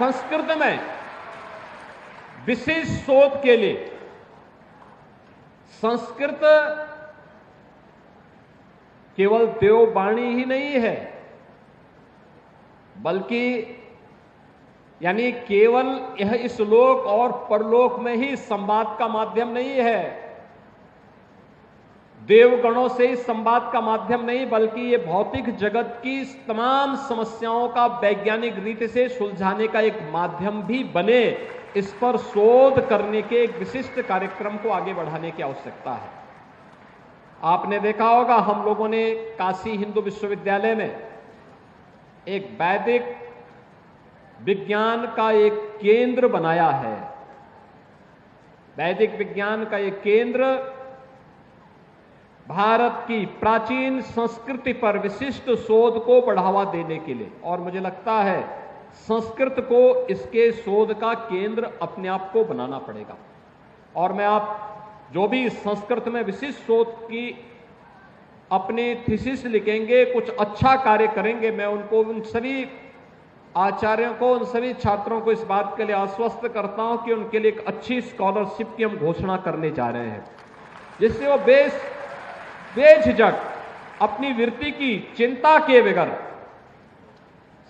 संस्कृत में विशेष शोध के लिए संस्कृत केवल देववाणी ही नहीं है, बल्कि यानी केवल यह इस लोक और परलोक में ही संवाद का माध्यम नहीं है, देवगणों से ही संवाद का माध्यम नहीं, बल्कि ये भौतिक जगत की तमाम समस्याओं का वैज्ञानिक रीति से सुलझाने का एक माध्यम भी बने, इस पर शोध करने के एक विशिष्ट कार्यक्रम को आगे बढ़ाने की आवश्यकता है। आपने देखा होगा, हम लोगों ने काशी हिंदू विश्वविद्यालय में एक वैदिक विज्ञान का एक केंद्र बनाया है। वैदिक विज्ञान का एक केंद्र भारत की प्राचीन संस्कृति पर विशिष्ट शोध को बढ़ावा देने के लिए, और मुझे लगता है संस्कृत को इसके शोध का केंद्र अपने आप को बनाना पड़ेगा। और मैं आप जो भी संस्कृत में विशिष्ट शोध की अपनी थीसिस लिखेंगे, कुछ अच्छा कार्य करेंगे, मैं उनको, उन सभी आचार्यों को, उन सभी छात्रों को इस बात के लिए आश्वस्त करता हूं कि उनके लिए एक अच्छी स्कॉलरशिप की हम घोषणा करने जा रहे हैं, जिससे वो बेझिझक अपनी वृत्ति की चिंता किए बगैर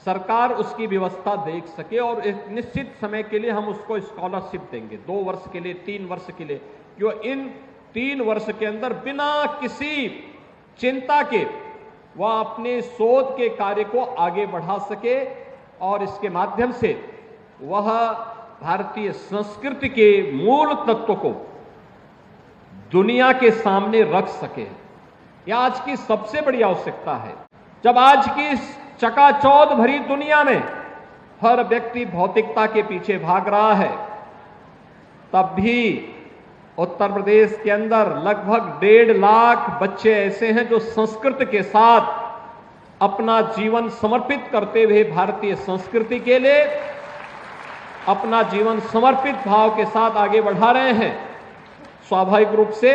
सरकार उसकी व्यवस्था देख सके, और एक निश्चित समय के लिए हम उसको स्कॉलरशिप देंगे, 2 वर्ष के लिए, 3 वर्ष के लिए, क्यों इन 3 वर्ष के अंदर बिना किसी चिंता के वह अपने शोध के कार्य को आगे बढ़ा सके और इसके माध्यम से वह भारतीय संस्कृति के मूल तत्व को दुनिया के सामने रख सके। यह आज की सबसे बड़ी आवश्यकता है। जब आज की चकाचौंध भरी दुनिया में हर व्यक्ति भौतिकता के पीछे भाग रहा है, तब भी उत्तर प्रदेश के अंदर लगभग 1.5 लाख बच्चे ऐसे हैं जो संस्कृत के साथ अपना जीवन समर्पित करते हुए भारतीय संस्कृति के लिए अपना जीवन समर्पित भाव के साथ आगे बढ़ा रहे हैं। स्वाभाविक रूप से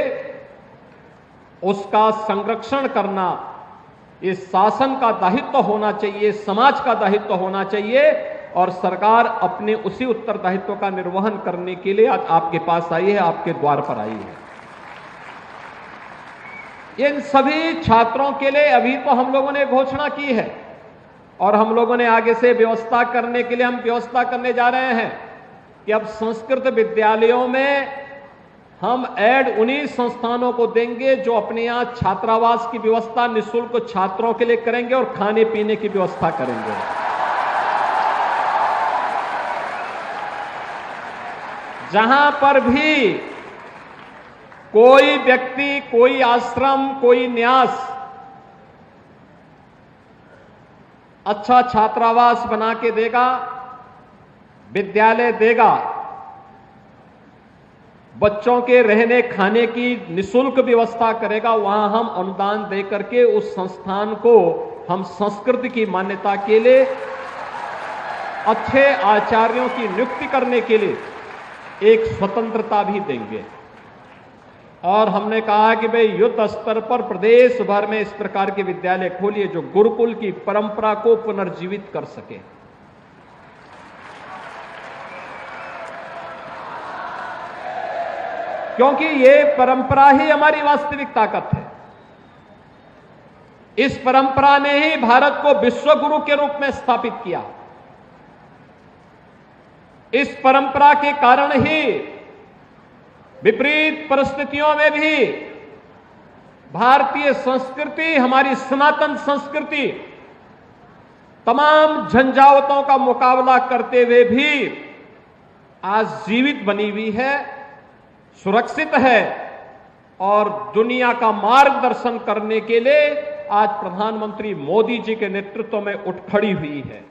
उसका संरक्षण करना इस शासन का दायित्व होना चाहिए, समाज का दायित्व होना चाहिए, और सरकार अपने उसी उत्तरदायित्व का निर्वहन करने के लिए आज आपके पास आई है, आपके द्वार पर आई है। इन सभी छात्रों के लिए अभी तो हम लोगों ने घोषणा की है, और हम लोगों ने आगे से व्यवस्था करने के लिए हम व्यवस्था करने जा रहे हैं कि अब संस्कृत विद्यालयों में हम ऐड उन्हीं संस्थानों को देंगे जो अपने यहां छात्रावास की व्यवस्था निःशुल्क छात्रों के लिए करेंगे और खाने पीने की व्यवस्था करेंगे। जहां पर भी कोई व्यक्ति, कोई आश्रम, कोई न्यास अच्छा छात्रावास बना के देगा, विद्यालय देगा, बच्चों के रहने खाने की निःशुल्क व्यवस्था करेगा, वहां हम अनुदान दे करके उस संस्थान को हम संस्कृत की मान्यता के लिए अच्छे आचार्यों की नियुक्ति करने के लिए एक स्वतंत्रता भी देंगे। और हमने कहा कि भाई युद्ध स्तर पर प्रदेश भर में इस प्रकार के विद्यालय खोलिए जो गुरुकुल की परंपरा को पुनर्जीवित कर सके। क्योंकि ये परंपरा ही हमारी वास्तविक ताकत है। इस परंपरा ने ही भारत को विश्व गुरु के रूप में स्थापित किया। इस परंपरा के कारण ही विपरीत परिस्थितियों में भी भारतीय संस्कृति, हमारी सनातन संस्कृति, तमाम झंझावतों का मुकाबला करते हुए भी आज जीवित बनी हुई है, सुरक्षित है, और दुनिया का मार्गदर्शन करने के लिए आज प्रधानमंत्री मोदी जी के नेतृत्व में उठ खड़ी हुई है।